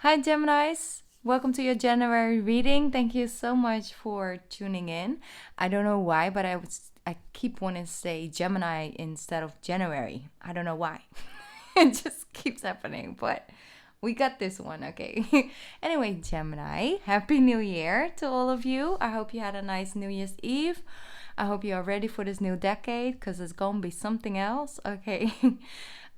Hi, Geminis. Welcome to your January reading. Thank you so much for tuning in. I don't know why, but I keep wanting to say Gemini instead of January. I don't know why. It just keeps happening, but we got this one, okay? Anyway, Gemini, Happy New Year to all of you. I hope you had a nice New Year's Eve. I hope you are ready for this new decade because it's gonna be something else, okay?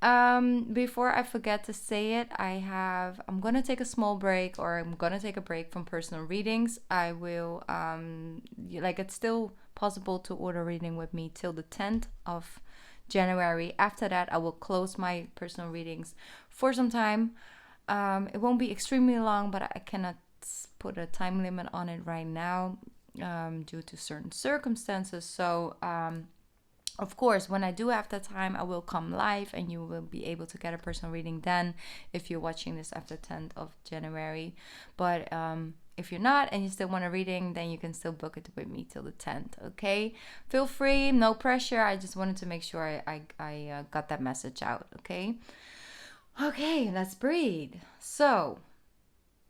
Before I forget to say it, I'm gonna take a small break, or I'm gonna take a break from personal readings. I will it's still possible to order reading with me till the 10th of January. After that, I will close my personal readings for some time. It won't be extremely long, but I cannot put a time limit on it right now due to certain circumstances. So of course, when I do have the time, I will come live and you will be able to get a personal reading then if you're watching this after 10th of January. But if you're not and you still want a reading, then you can still book it with me till the 10th, okay? Feel free, no pressure. I just wanted to make sure I got that message out, okay? Okay, let's breathe. So,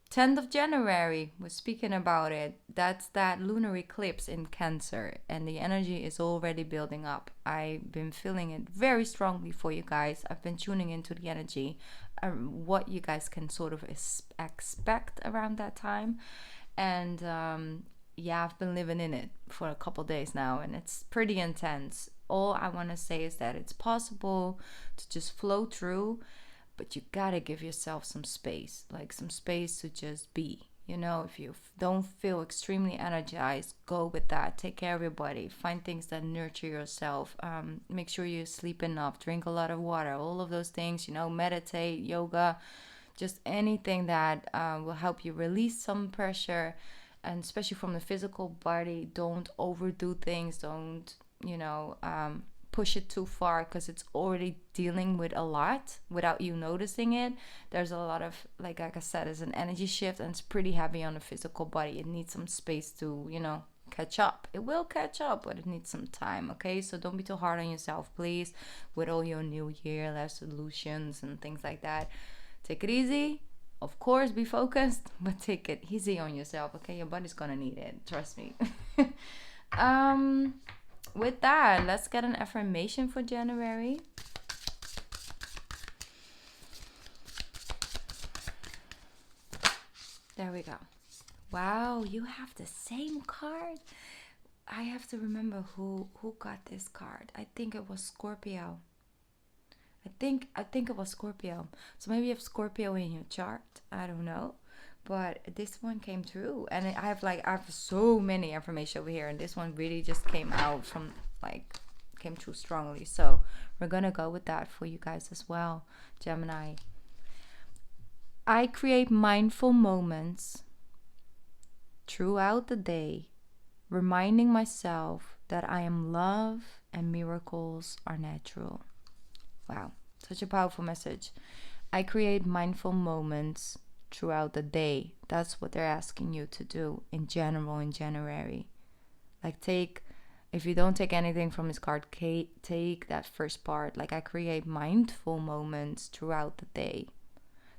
10th of January, we're speaking about it. That's that lunar eclipse in Cancer, and the energy is already building up. I've been feeling it very strongly for you guys. I've been tuning into the energy, what you guys can sort of expect around that time. And yeah, I've been living in it for a couple days now, and it's pretty intense. All I want to say is that it's possible to just flow through, but you gotta give yourself some space, like some space to just be. You know, if you don't feel extremely energized, go with that. Take care of your body. Find things that nurture yourself. Make sure you sleep enough. Drink a lot of water. All of those things, meditate, yoga, just anything that will help you release some pressure, and especially from the physical body. Don't overdo things. Don't, push it too far, because it's already dealing with a lot without you noticing it. There's a lot of, like I said, it's an energy shift, and it's pretty heavy on the physical body. It needs some space to, catch up. It will catch up, but it needs some time, okay? So don't be too hard on yourself, please, with all your new year resolutions and things like that. Take it easy. Of course, be focused, but take it easy on yourself, okay? Your body's gonna need it, trust me. With that, let's get an affirmation for January. There we go. Wow, you have the same card. I have to remember who got this card. I think it was Scorpio. I think it was Scorpio. So maybe you have Scorpio in your chart. I don't know. But this one came through, and I have so many affirmation over here, and this one really just came out from came through strongly. So we're gonna go with that for you guys as well, Gemini. I create mindful moments throughout the day, reminding myself that I am love and miracles are natural. Wow, such a powerful message. I create mindful moments throughout the day. That's what they're asking you to do in general in January. If you don't take anything from this card, take that first part. I create mindful moments throughout the day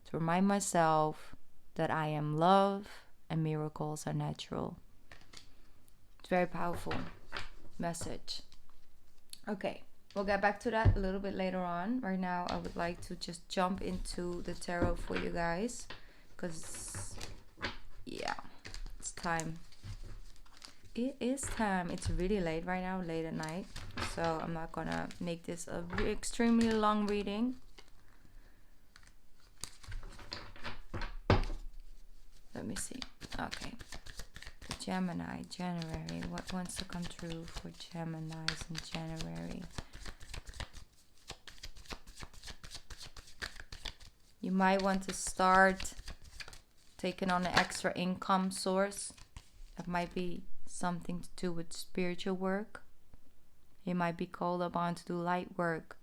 to remind myself that I am love and miracles are natural. It's very powerful message. Okay, we'll get back to that a little bit later on. Right now, I would like to just jump into the tarot for you guys, because yeah, it's time. It is time. It's really late right now, late at night, so I'm not gonna make this a extremely long reading. Let me see. Okay, Gemini, January. What wants to come true for Geminis in January? You might want to start taking on an extra income source. That might be something to do with spiritual work. You might be called upon to do light work.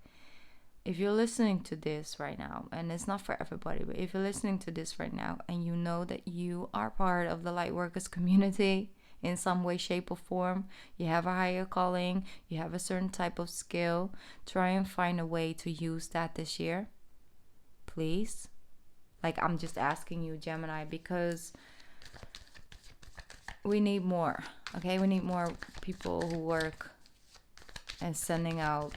If you're listening to this right now, and it's not for everybody, but if you're listening to this right now and you know that you are part of the light workers community in some way, shape, or form, you have a higher calling, you have a certain type of skill, try and find a way to use that this year. Please. Like, I'm just asking you, Gemini, because we need more, okay? We need more people who work and sending out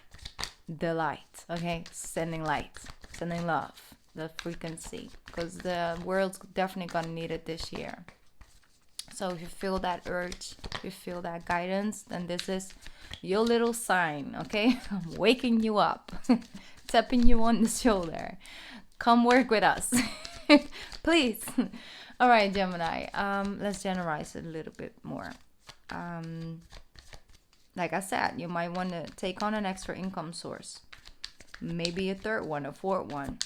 the light, okay? Sending light, sending love, the frequency, because the world's definitely gonna need it this year. So if you feel that urge, if you feel that guidance, then this is your little sign, okay? I'm waking you up, tapping you on the shoulder. Come work with us, please. All right, Gemini, let's generalize it a little bit more. Like I said, you might want to take on an extra income source. Maybe a third one, a fourth one.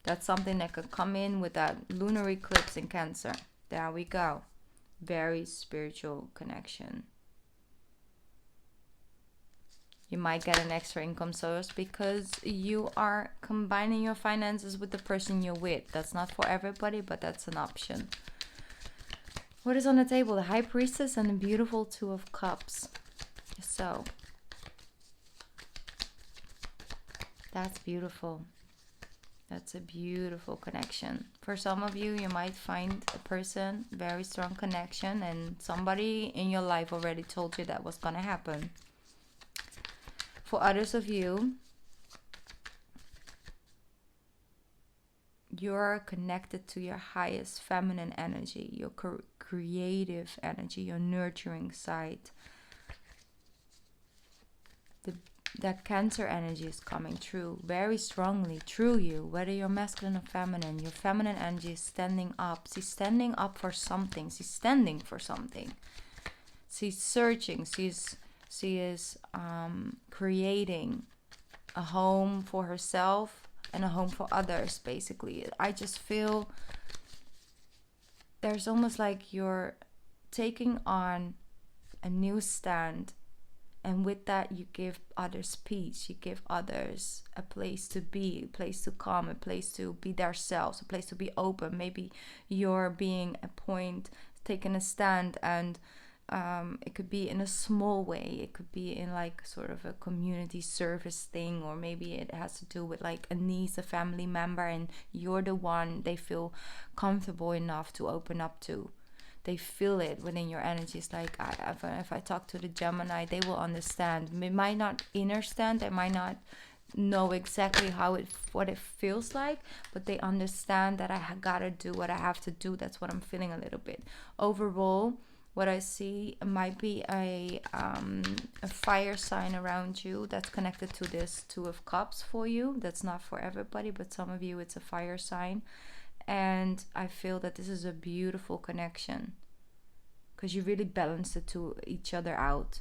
That's something that could come in with that lunar eclipse in Cancer. There we go. Very spiritual connection. You might get an extra income source because you are combining your finances with the person you're with. That's not for everybody, but that's an option. What is on the table? The High Priestess and the beautiful Two of Cups. So, that's beautiful. That's a beautiful connection. For some of you, you might find a person, very strong connection, and somebody in your life already told you that was going to happen. For others of you, you're connected to your highest feminine energy, your creative energy, your nurturing side. That Cancer energy is coming through very strongly through you, whether you're masculine or feminine. Your feminine energy is standing up. She's standing up for something. She's standing for something. She's searching. She is creating a home for herself and a home for others, basically. I just feel there's almost like you're taking on a new stand. And with that, you give others peace. You give others a place to be, a place to come, a place to be themselves, a place to be open. Maybe you're being a point, taking a stand, and it could be in a small way. It could be in like sort of a community service thing, or maybe it has to do with like a niece, a family member, and you're the one they feel comfortable enough to open up to. They feel it within your energy. It's like, if I talk to the Gemini, they will understand. They might not understand. They might not know exactly what it feels like, but they understand that I gotta do what I have to do. That's what I'm feeling a little bit. Overall, what I see might be a fire sign around you that's connected to this Two of Cups for you. That's not for everybody, but some of you, it's a fire sign. And I feel that this is a beautiful connection because you really balance the two each other out.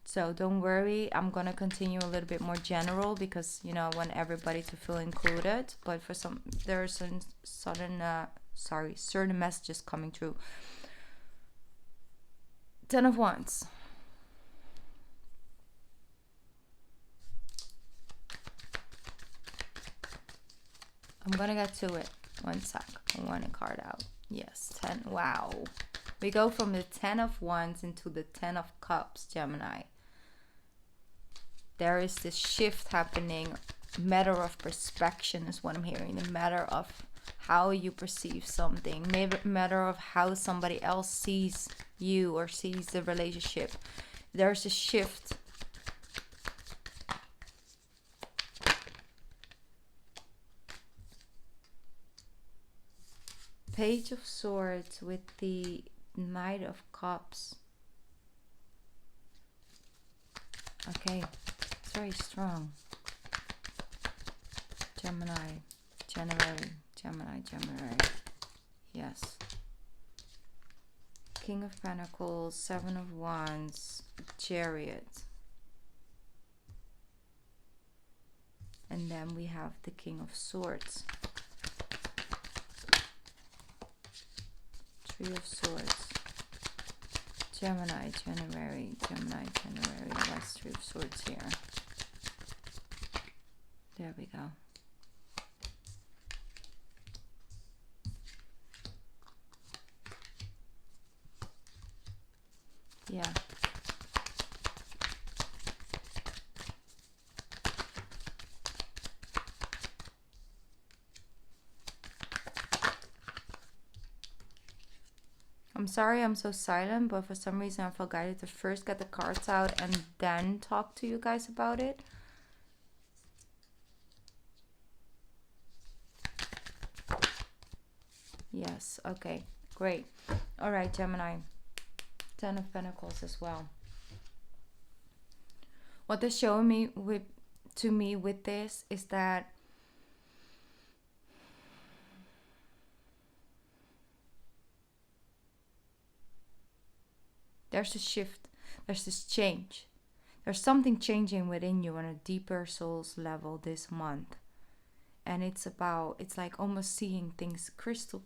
So don't worry, I'm going to continue a little bit more general because, you know, I want everybody to feel included. But for some, there are some certain messages coming through. 10 of Wands. I'm gonna get to it. One sec. I want a card out. Yes, 10. Wow. We go from the 10 of Wands into the 10 of Cups, Gemini. There is this shift happening. Matter of perspective is what I'm hearing. The matter of how you perceive something. Matter of how somebody else sees you or sees the relationship. There's a shift. Page of Swords with the Knight of Cups. Okay, it's very strong. Gemini. Yes. King of Pentacles, 7 of Wands, Chariot. And then we have the King of Swords. 3 of Swords. Gemini, January. That's 3 of Swords here. There we go. Yeah. I'm sorry I'm so silent, but for some reason I felt guided to first get the cards out and then talk to you guys about it. Yes, okay, great. All right, Gemini. 10 of Pentacles as well. What they're showing me with this is that there's a shift, there's this change. There's something changing within you on a deeper soul's level this month. And it's like almost seeing things crystal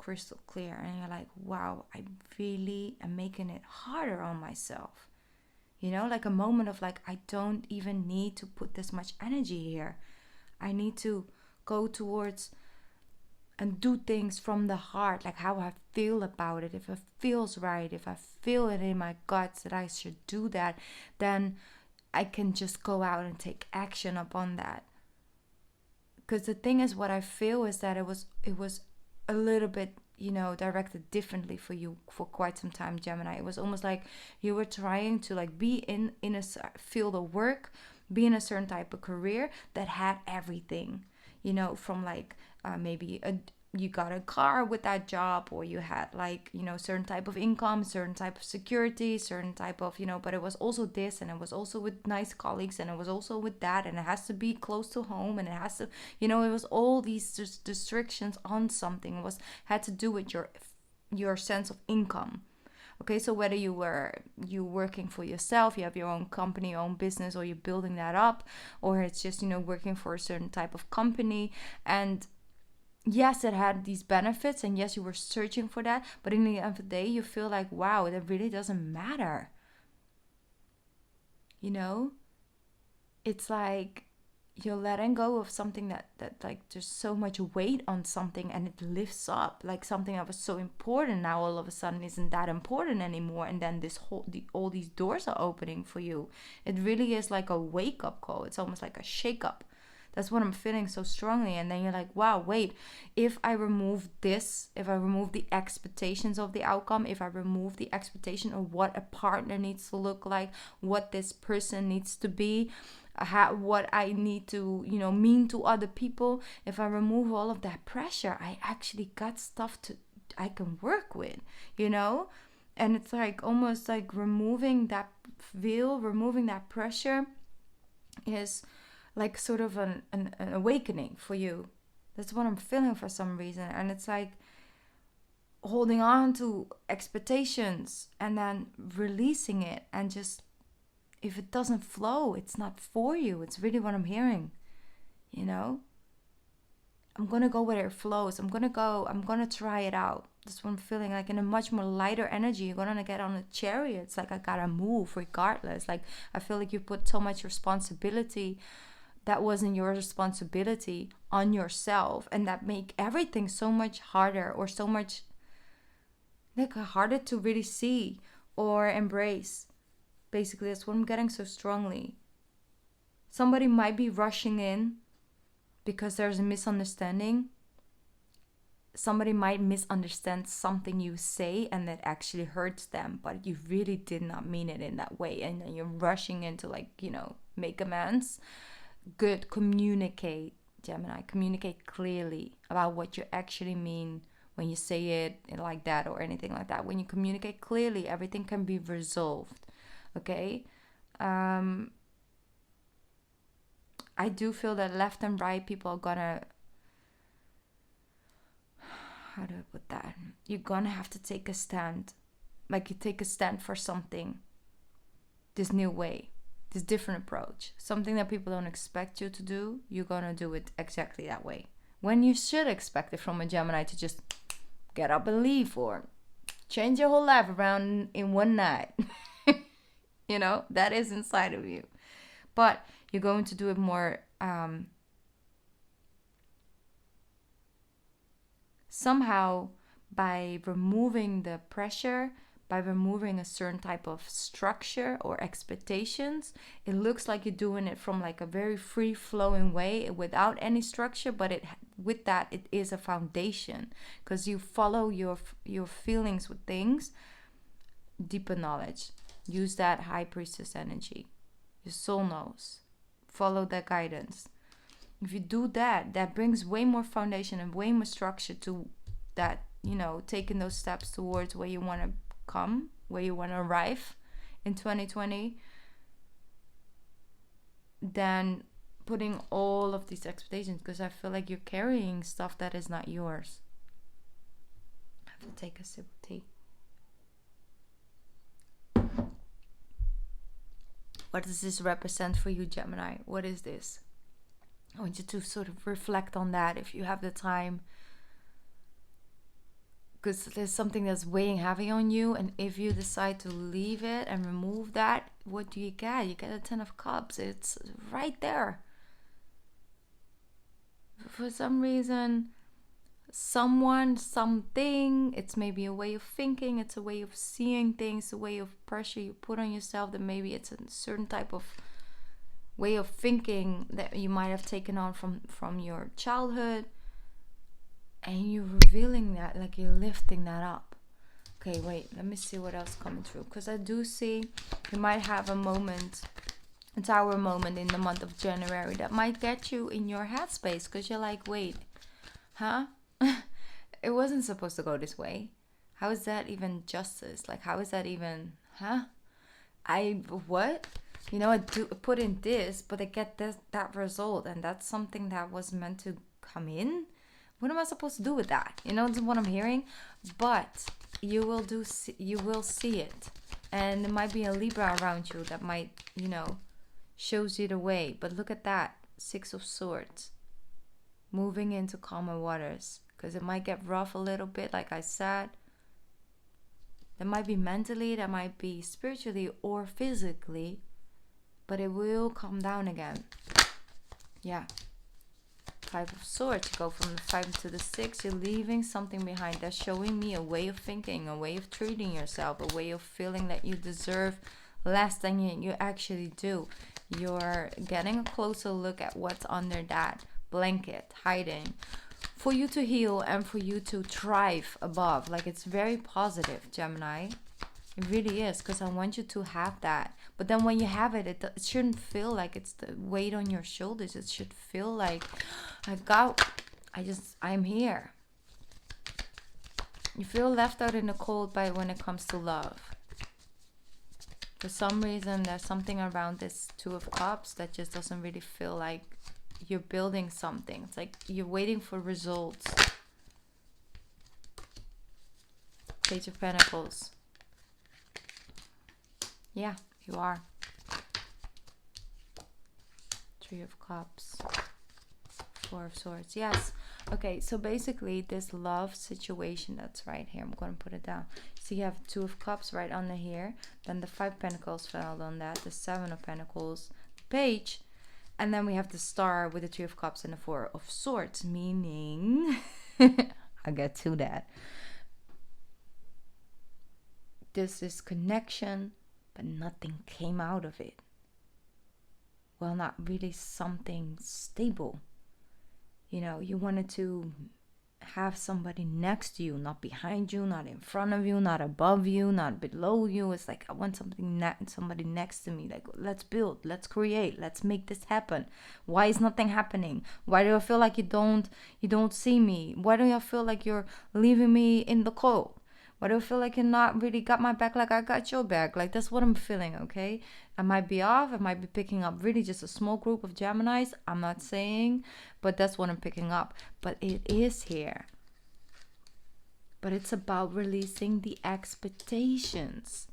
clear. And you're like, wow, I really am making it harder on myself. You know, like a moment of like, I don't even need to put this much energy here. I need to go towards and do things from the heart, like how I feel about it. If it feels right, if I feel it in my guts that I should do that, then I can just go out and take action upon that. Because the thing is, what I feel is that it was a little bit, you know, directed differently for you for quite some time, Gemini. It was almost like you were trying to like be in a field of work, be in a certain type of career that had everything, you know, from like maybe you got a car with that job, or you had like, you know, certain type of income, certain type of security, certain type of, you know, but it was also this, and it was also with nice colleagues, and it was also with that, and it has to be close to home, and it has to, you know, it was all these just restrictions on something. It was had to do with your sense of income. Okay, so whether you working for yourself, you have your own company, your own business, or you're building that up, or it's just, you know, working for a certain type of company, and yes, it had these benefits, and yes, you were searching for that, but in the end of the day, you feel like, wow, that really doesn't matter. You know? It's like you're letting go of something that like there's so much weight on something, and it lifts up, like something that was so important now all of a sudden isn't that important anymore, and then all these doors are opening for you. It really is like a wake-up call. It's almost like a shake-up. That's what I'm feeling so strongly. And then you're like, wow, wait, if I remove this, if I remove the expectations of the outcome, if I remove the expectation of what a partner needs to look like, what this person needs to be, what I need to, you know, mean to other people, if I remove all of that pressure, I actually got stuff I can work with, you know? And it's like almost like removing that veil, removing that pressure is like sort of an awakening for you. That's what I'm feeling for some reason. And it's like holding on to expectations and then releasing it, and just, if it doesn't flow, it's not for you. It's really what I'm hearing, you know? I'm gonna go where it flows. I'm gonna try it out. That's what I'm feeling, like in a much more lighter energy. You're gonna get on a chariot. It's like I gotta move regardless. Like I feel like you put so much responsibility that wasn't your responsibility on yourself, and that make everything so much harder, or so much like harder to really see or embrace. Basically, that's what I'm getting so strongly. Somebody might be rushing in because there's a misunderstanding. Somebody might misunderstand something you say, and that actually hurts them, but you really did not mean it in that way, and then you're rushing in to, like, you know, make amends. Good, communicate, Gemini. Communicate clearly about what you actually mean when you say it like that or anything like that. When you communicate clearly, everything can be resolved. Okay? I do feel that left and right people are gonna, how do I put that? You're gonna have to take a stand. Like you take a stand for something. This new way. This different approach, something that people don't expect you to do, you're gonna do it exactly that way. When you should expect it from a Gemini to just get up and leave, or change your whole life around in one night. You know, that is inside of you. But you're going to do it more somehow by removing the pressure, by removing a certain type of structure or expectations. It looks like you're doing it from like a very free flowing way without any structure, but it is a foundation, because you follow your feelings with things, deeper knowledge. Use that high priestess energy. Your soul knows. Follow that guidance. If you do that, that brings way more foundation and way more structure to that, taking those steps towards where you want to come, where you want to arrive in 2020, than putting all of these expectations, because I feel like you're carrying stuff that is not yours. I have to take a sip of tea. What does this represent for you, Gemini? What is this? I want you to sort of reflect on that if you have the time, because there's something that's weighing heavy on you, and if you decide to leave it and remove that, what do you get? You get a 10 of Cups. It's right there. For some reason, someone, something, it's maybe a way of thinking, it's a way of seeing things, a way of pressure you put on yourself, that maybe it's a certain type of way of thinking that you might have taken on from your childhood, and you're revealing that, like you're lifting that up. Okay, wait, let me see what else coming through, because I do see you might have a moment, a tower moment in the month of January that might get you in your headspace, because you're like, wait, huh? It wasn't supposed to go this way. How is that even justice? Like, how is that even, huh? What? I do put in this, but I get that result, and that's something that was meant to come in. What am I supposed to do with that? This is what I'm hearing. But you will see it, and there might be a Libra around you that might, shows you the way. But look at that, 6 of Swords, moving into calmer waters, because it might get rough a little bit, like I said. That might be mentally, that might be spiritually or physically, but it will calm down again. Yeah. 5 of Swords, you go from the 5 to the 6, you're leaving something behind. That's showing me a way of thinking, a way of treating yourself, a way of feeling that you deserve less than you actually do. You're getting a closer look at what's under that blanket, hiding, for you to heal and for you to thrive above. Like, it's very positive, Gemini. It really is, because I want you to have that. But then when you have it, it shouldn't feel like it's the weight on your shoulders. It should feel like, I'm here. You feel left out in the cold when it comes to love. For some reason, there's something around this 2 of Cups that just doesn't really feel like you're building something. It's like you're waiting for results. Page of Pentacles. Yeah, you are. 3 of Cups. 4 of Swords. Yes. Okay, so basically this love situation that's right here, I'm going to put it down. So you have 2 of Cups right under here. Then the 5 Pentacles fell on that. The 7 of Pentacles. The Page. And then we have the Star with the 3 of Cups and the 4 of Swords. Meaning, I'll get to that. This is connection, but nothing came out of it. Well, not really something stable. You wanted to have somebody next to you, not behind you, not in front of you, not above you, not below you. It's like, I want somebody next to me. Like, let's build, let's create, let's make this happen. Why is nothing happening? Why do I feel like you don't see me? Why do I feel like you're leaving me in the cold? Why do I feel like you're not really got my back like I got your back? Like, that's what I'm feeling, okay? I might be off. I might be picking up really just a small group of Geminis. I'm not saying, but that's what I'm picking up. But it is here. But it's about releasing the expectations.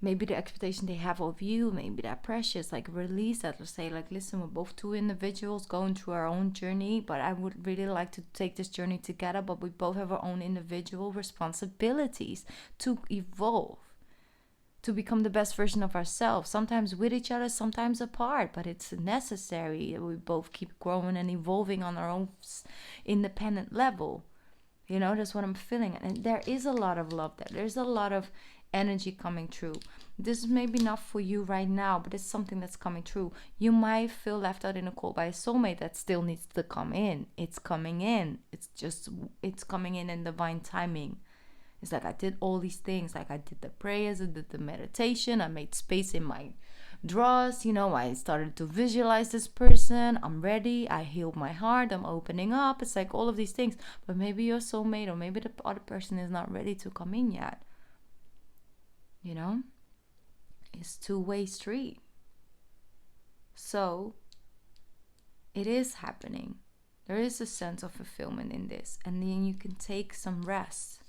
Maybe the expectation they have of you, maybe that precious, like release that. Let's say, like, listen, we're both 2 individuals going through our own journey, but I would really like to take this journey together, but we both have our own individual responsibilities to evolve, to become the best version of ourselves, sometimes with each other, sometimes apart, but it's necessary. We both keep growing and evolving on our own independent level. That's what I'm feeling. And there is a lot of love there. There's a lot of energy coming through. This is maybe not for you right now, but it's something that's coming through. You might feel left out in the cold by a soulmate that still needs to come in. It's coming in. It's coming in divine timing. It's like I did all these things. Like I did the prayers, I did the meditation, I made space in my drawers, you know, I started to visualize this person. I'm ready. I healed my heart. I'm opening up. It's like all of these things. But maybe your soulmate or maybe the other person is not ready to come in yet. You know? It's two-way street. So it is happening. There is a sense of fulfillment in this. And then you can take some rest.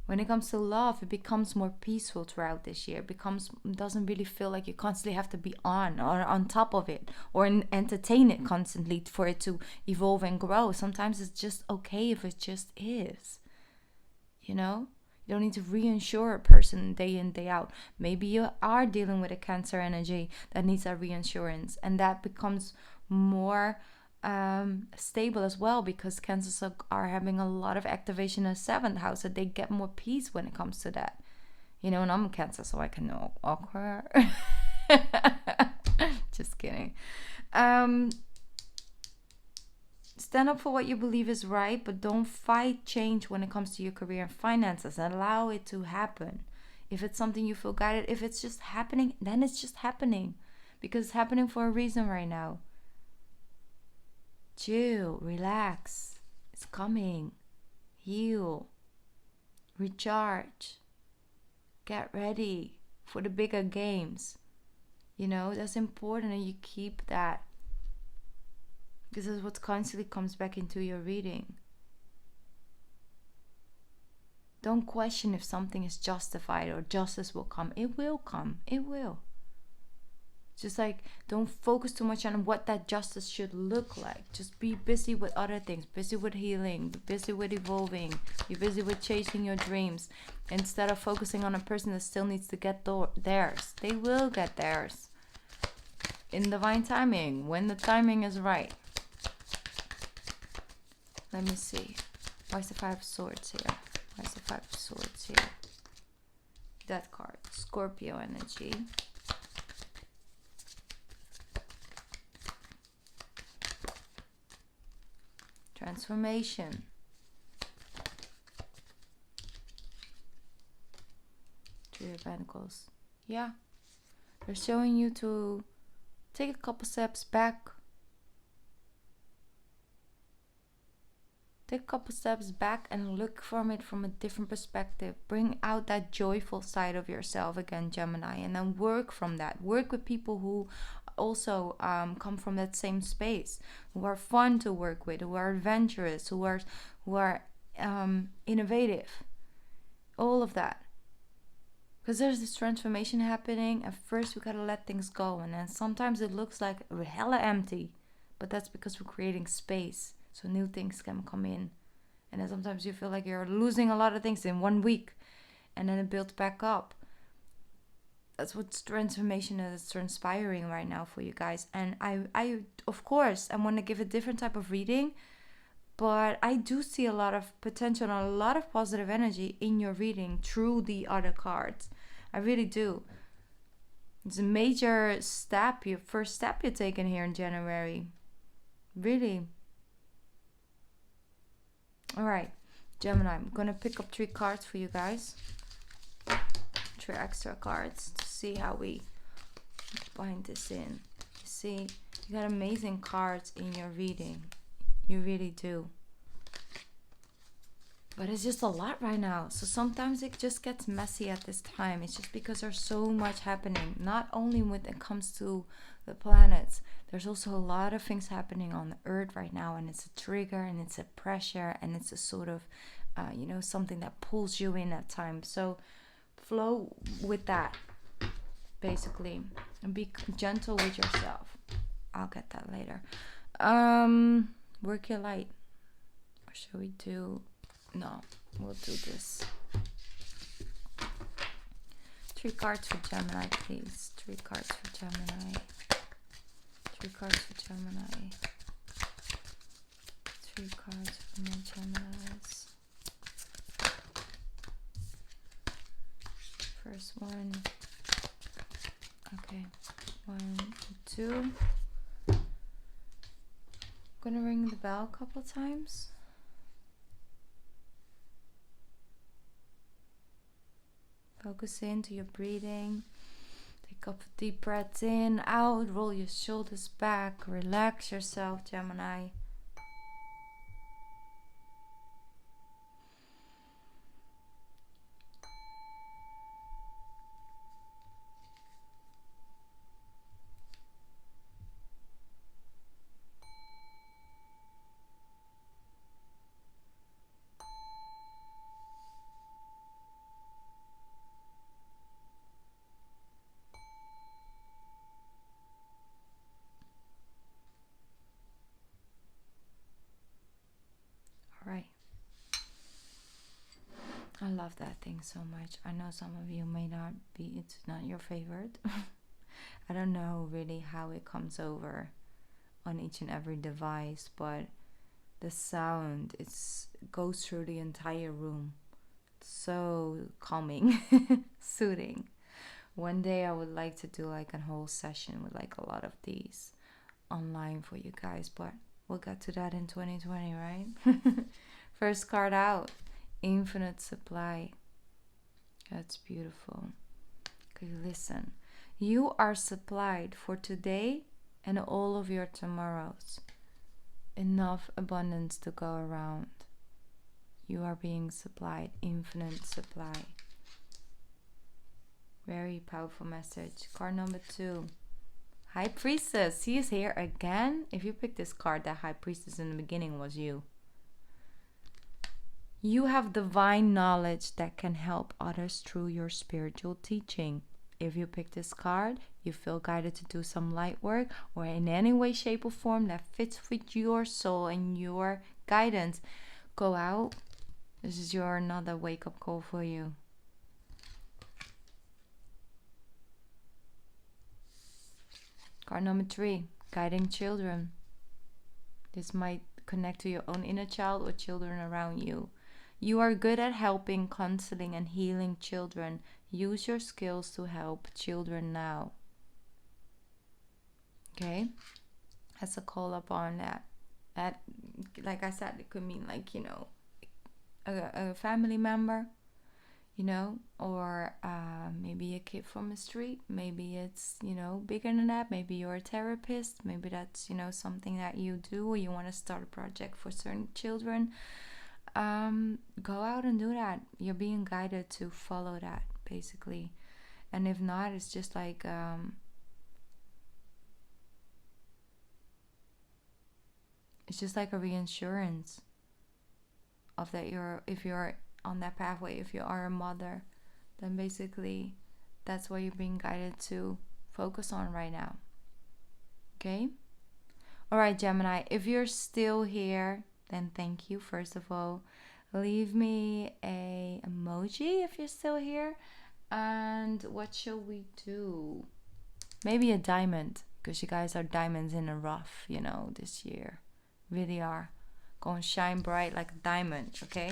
When it comes to love, it becomes more peaceful throughout this year. It doesn't really feel like you constantly have to be on or on top of it or entertain it constantly for it to evolve and grow. Sometimes it's just okay if it just is. You know? You don't need to reassure a person day in, day out. Maybe you are dealing with a Cancer energy that needs that reassurance. And that becomes more stable as well, because Cancers are having a lot of activation in the 7th house, so they get more peace when it comes to that. You know, and I'm a Cancer, so I can know awkward. Just kidding. Stand up for what you believe is right, but don't fight change when it comes to your career and finances. Allow it to happen. If it's something you feel guided, if it's just happening, then it's just happening, because it's happening for a reason right now. Chill, relax. It's coming. Heal. Recharge. Get ready for the bigger games. You know, that's important, and you keep that. This is what constantly comes back into your reading. Don't question if something is justified or justice will come. It will come. It will. Just like, don't focus too much on what that justice should look like. Just be busy with other things. Busy with healing. Be busy with evolving. Be busy with chasing your dreams. Instead of focusing on a person that still needs to get theirs. They will get theirs. In divine timing. When the timing is right. Let me see. Why is the 5 of Swords here? Why is the 5 of Swords here? That card. Scorpio energy. Transformation. 3 of Pentacles. Yeah. They're showing you to take a couple steps back. Take a couple steps back and look from it from a different perspective. Bring out that joyful side of yourself again, Gemini, and then work from that. Work with people who also come from that same space, who are fun to work with, who are adventurous, who are innovative. All of that. Because there's this transformation happening. At first we gotta let things go, and then sometimes it looks like hella empty, but that's because we're creating space. So new things can come in. And then sometimes you feel like you're losing a lot of things in 1 week. And then it builds back up. That's what transformation is transpiring right now for you guys. And I of course, I want to give a different type of reading. But I do see a lot of potential and a lot of positive energy in your reading through the other cards. I really do. It's a major step, your first step you're taking here in January. Really. Alright, Gemini, I'm going to pick up 3 cards for you guys. 3 extra cards to see how we bind this in. You see, you got amazing cards in your reading. You really do. But it's just a lot right now. So sometimes it just gets messy at this time. It's just because there's so much happening. Not only when it comes to the planets. There's also a lot of things happening on the earth right now. And it's a trigger and it's a pressure. And it's a sort of, something that pulls you in at times. So flow with that, basically. And be gentle with yourself. I'll get that later. Work your light. Or shall we do... No, we'll do this. 3 cards for Gemini, please. 3 cards for Gemini. 3 cards for Gemini. 3 cards for my Geminis. First one. Okay. 1, 2. I'm gonna ring the bell a couple times. Focus into your breathing. Take up a deep breath in, out, roll your shoulders back, relax yourself, Gemini. Alright. I love that thing so much. I know some of you may not be, it's not your favorite. I don't know really how it comes over on each and every device, but the sound goes through the entire room. It's so calming, soothing. One day I would like to do like a whole session with like a lot of these online for you guys, but we'll get to that in 2020, right? First card out, infinite supply. That's beautiful. Okay, listen. You are supplied for today and all of your tomorrows. Enough abundance to go around. You are being supplied, infinite supply. Very powerful message. Card number 2. High Priestess. She is here again. If you picked this card, that High Priestess in the beginning was you. You have divine knowledge that can help others through your spiritual teaching. If you pick this card, you feel guided to do some light work or in any way, shape, or form that fits with your soul and your guidance. Go out. This is your another wake-up call for you. Card number 3, guiding children. This might connect to your own inner child or children around you. You are good at helping, counseling, and healing children. Use your skills to help children now. Okay? That's a call upon that. That, like I said, it could mean like, a family member, or maybe a kid from the street. Maybe it's, bigger than that. Maybe you're a therapist. Maybe that's, something that you do, or you want to start a project for certain children. Go out and do that. You're being guided to follow that, basically. And if not, it's just like a reinsurance of that if you're on that pathway, if you are a mother, then basically that's what you're being guided to focus on right now. Okay? Alright, Gemini, if you're still here, then thank you. First of all, leave me a emoji if you're still here. And what shall we do? Maybe a diamond, because you guys are diamonds in the rough, this year. Really are. Gonna shine bright like a diamond, okay?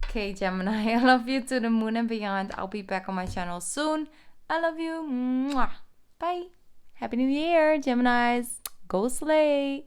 Okay, Gemini, I love you to the moon and beyond. I'll be back on my channel soon. I love you. Mwah. Bye. Happy New Year, Geminis. Go slay.